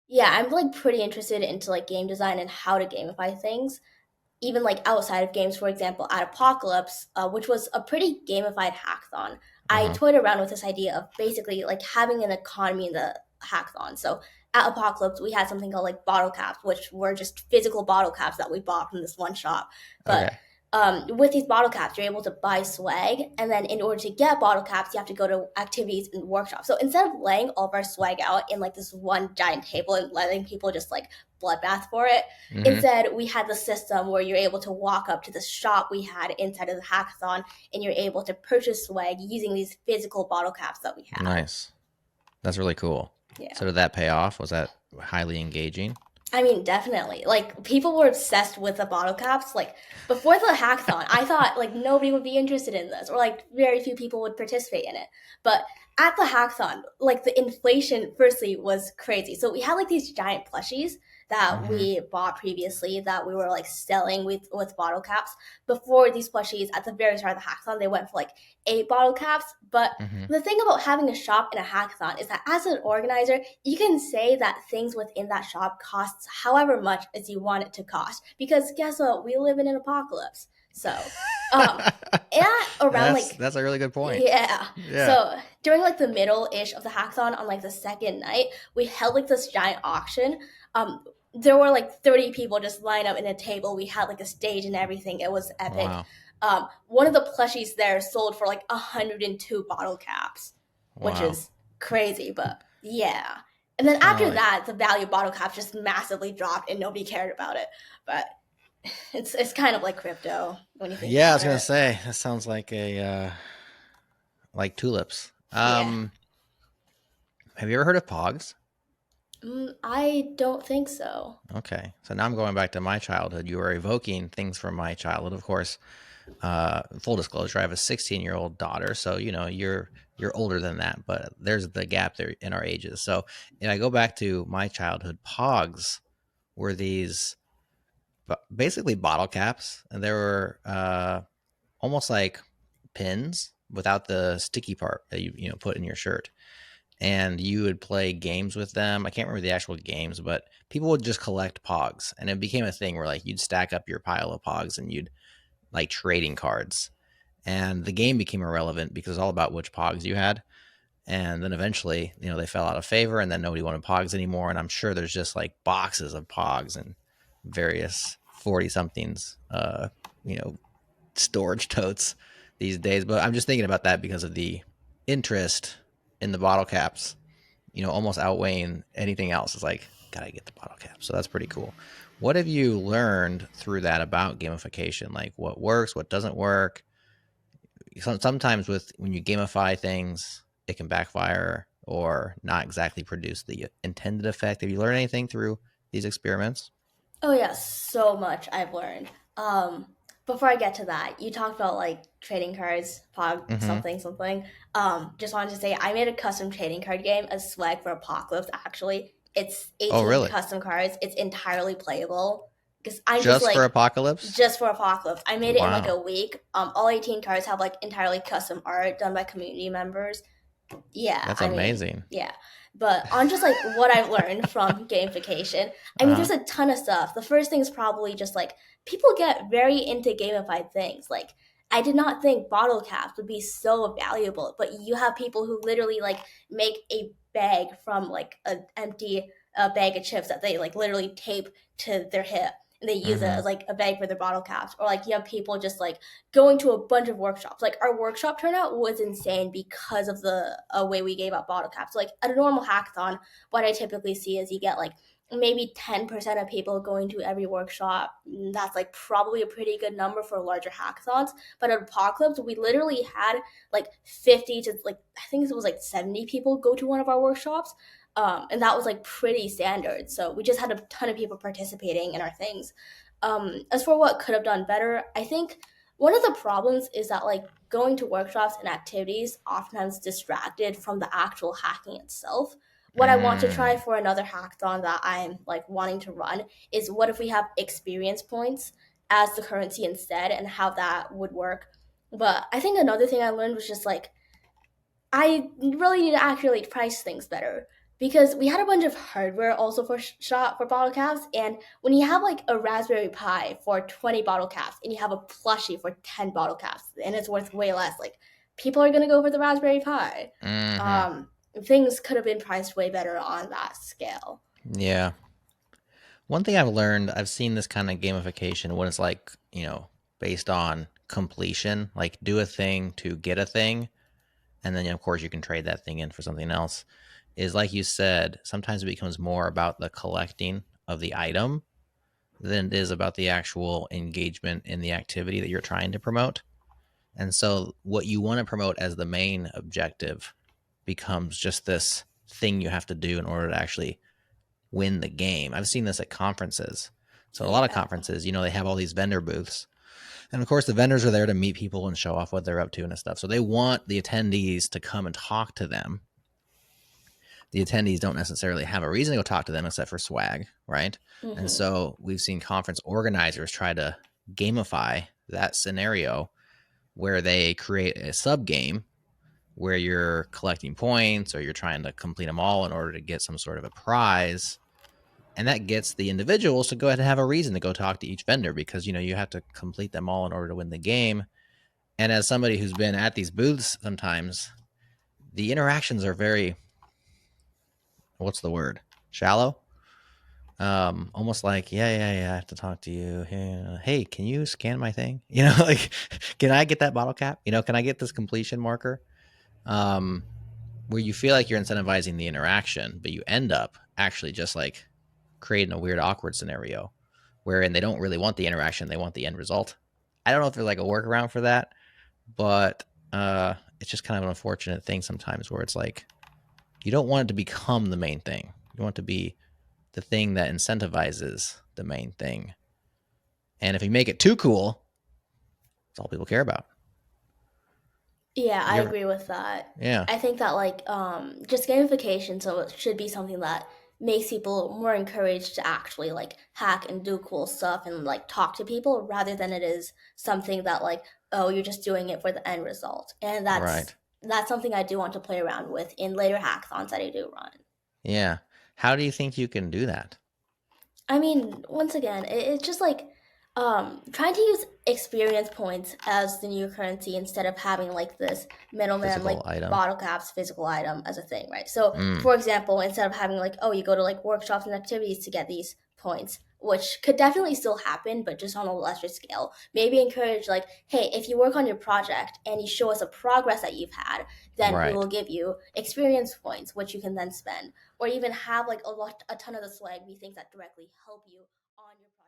Yeah, I'm like pretty interested into like game design and how to gamify things, even like outside of games. For example, at Apocalypse, which was a pretty gamified hackathon, I Uh-huh. toyed around with this idea of basically like having an economy in the hackathon. So at Apocalypse, we had something called like bottle caps, which were just physical bottle caps that we bought from this one shop. But Okay. with these bottle caps, you're able to buy swag, and then in order to get bottle caps, you have to go to activities and workshops. So instead of laying all of our swag out in like this one giant table and letting people just like bloodbath for it, Mm-hmm. instead we had the system where you're able to walk up to the shop we had inside of the hackathon, and you're able to purchase swag using these physical bottle caps that we had. Nice. That's really cool. Yeah. So did that pay off? Was that highly engaging? I mean, definitely. Like people were obsessed with the bottle caps. Like before the hackathon, I thought like nobody would be interested in this, or like very few people would participate in it. But at the hackathon, like the inflation, firstly, was crazy. So we had like these giant plushies that Mm-hmm. we bought previously that we were like selling with bottle caps. Before these plushies, at the very start of the hackathon, they went for like 8 bottle caps. But Mm-hmm. the thing about having a shop in a hackathon is that as an organizer, you can say that things within that shop costs however much as you want it to cost. Because guess what? We live in an apocalypse. So, um, yeah, around like That's a really good point. yeah. Yeah. So during like the middle ish of the hackathon on like the second night, we held like this giant auction. There were like 30 people just lined up in a table. We had like a stage and everything. It was epic. Wow. One of the plushies there sold for like 102 bottle caps, which Wow. is crazy, but yeah. And then after Oh, that, the value of bottle caps just massively dropped and nobody cared about it. But it's kind of like crypto when you think yeah, I was about gonna it. say that sounds like a like tulips. Yeah. Have you ever heard of Pogs? I don't think so. Okay, so now I'm going back to my childhood. You are evoking things from my childhood, of course. Full disclosure, I have a 16-year-old daughter, so you're older than that, but there's the gap there in our ages. So, and I go back to my childhood. Pogs were these basically bottle caps, and they were almost like pins without the sticky part that you put in your shirt, and you would play games with them. I can't remember the actual games, but people would just collect Pogs, and it became a thing where like you'd stack up your pile of Pogs and you'd like trading cards, and the game became irrelevant because it's all about which Pogs you had. And then eventually, they fell out of favor, and then nobody wanted Pogs anymore. And I'm sure there's just like boxes of Pogs and various 40 somethings, you know, storage totes these days. But I'm just thinking about that because of the interest in the bottle caps, almost outweighing anything else. It's like, gotta get the bottle cap. So that's pretty cool. What have you learned through that about gamification? Like what works, what doesn't work? Sometimes with when you gamify things, it can backfire or not exactly produce the intended effect. Have you learned anything through these experiments? Oh yeah, so much I've learned. Before I get to that, you talked about like trading cards, pog Mm-hmm. something something. Just wanted to say I made a custom trading card game as swag for Apocalypse. Actually, it's Oh, 18 really? custom cards. It's entirely playable because I'm just Just for like Apocalypse? just for Apocalypse. I made it in like Wow. a week. All 18 cards have like entirely custom art done by community members. Yeah, That's I mean, amazing. yeah. But on just like what I've learned from gamification, I mean, Uh-huh. there's a ton of stuff. The first thing is probably just like people get very into gamified things. Like, I did not think bottle caps would be so valuable, but you have people who literally like make a bag from like an empty bag of chips that they like literally tape to their hip, and they use it Mm-hmm. as like a bag for their bottle caps. Or like you have people just like going to a bunch of workshops. Like our workshop turnout was insane because of the way we gave out bottle caps. Like at a normal hackathon, what I typically see is you get like maybe 10% of people going to every workshop. That's like probably a pretty good number for larger hackathons. But at Apocalypse, we literally had like 50 to like, I think it was like 70 people go to one of our workshops. And that was like pretty standard. So we just had a ton of people participating in our things. As for what could have done better, I think one of the problems is that like going to workshops and activities oftentimes distracted from the actual hacking itself. What I want to try Mm. for another hackathon that I'm like wanting to run is what if we have experience points as the currency instead, and how that would work. But I think another thing I learned was just like I really need to actually price things better. because we had a bunch of hardware also for shot for bottle caps, and when you have like a Raspberry Pi for 20 bottle caps and you have a plushie for 10 bottle caps and it's worth way less, like people are gonna go for the Raspberry Pi. Hmm. um Things could have been priced way better on that scale. Yeah. One thing I've learned, I've seen this kind of gamification when it's like, based on completion, like do a thing to get a thing, and then of course you can trade that thing in for something else. Is like you said, sometimes it becomes more about the collecting of the item than it is about the actual engagement in the activity that you're trying to promote. And so what you want to promote as the main objective becomes just this thing you have to do in order to actually win the game. I've seen this at conferences. So a lot of Yeah. conferences, they have all these vendor booths. And of course the vendors are there to meet people and show off what they're up to and stuff. So they want the attendees to come and talk to them. The attendees don't necessarily have a reason to go talk to them except for swag, right? And Hmm. so we've seen conference organizers try to gamify that scenario where they create a sub game where you're collecting points or you're trying to complete them all in order to get some sort of a prize. And that gets the individuals to go ahead and have a reason to go talk to each vendor because you have to complete them all in order to win the game. And as somebody who's been at these booths sometimes, the interactions are very, what's the word, shallow. Almost like, yeah, I have to talk to you. Hey, can you scan my thing? Like, can I get that bottle cap? Can I get this completion marker? um where you feel like you're incentivizing the interaction, but you end up actually just like creating a weird awkward scenario wherein they don't really want the interaction, they want the end result. I don't know if there's like a workaround for that, but it's just kind of an unfortunate thing sometimes where it's like you don't want it to become the main thing. You want it to be the thing that incentivizes the main thing. And if you make it too cool, it's all people care about. Yeah, I You ever? agree with that. Yeah. I think that like just gamification so it should be something that makes people more encouraged to actually like hack and do cool stuff and like talk to people rather than it is something that like, oh, you're just doing it for the end result. And Right. that's something I do want to play around with in later hackathons that I do run. Yeah. How do you think you can do that? I mean, once again, it's just like trying to use experience points as the new currency instead of having like this middleman, Physical like item. bottle caps, physical item as a thing, right? So, Mm. for example, instead of having like, oh, you go to like workshops and activities to get these points, which could definitely still happen, but just on a lesser scale, maybe encourage like, hey, if you work on your project and you show us a progress that you've had, then we Right. will give you experience points, which you can then spend or even have like a ton of the swag be things that directly help you on your project.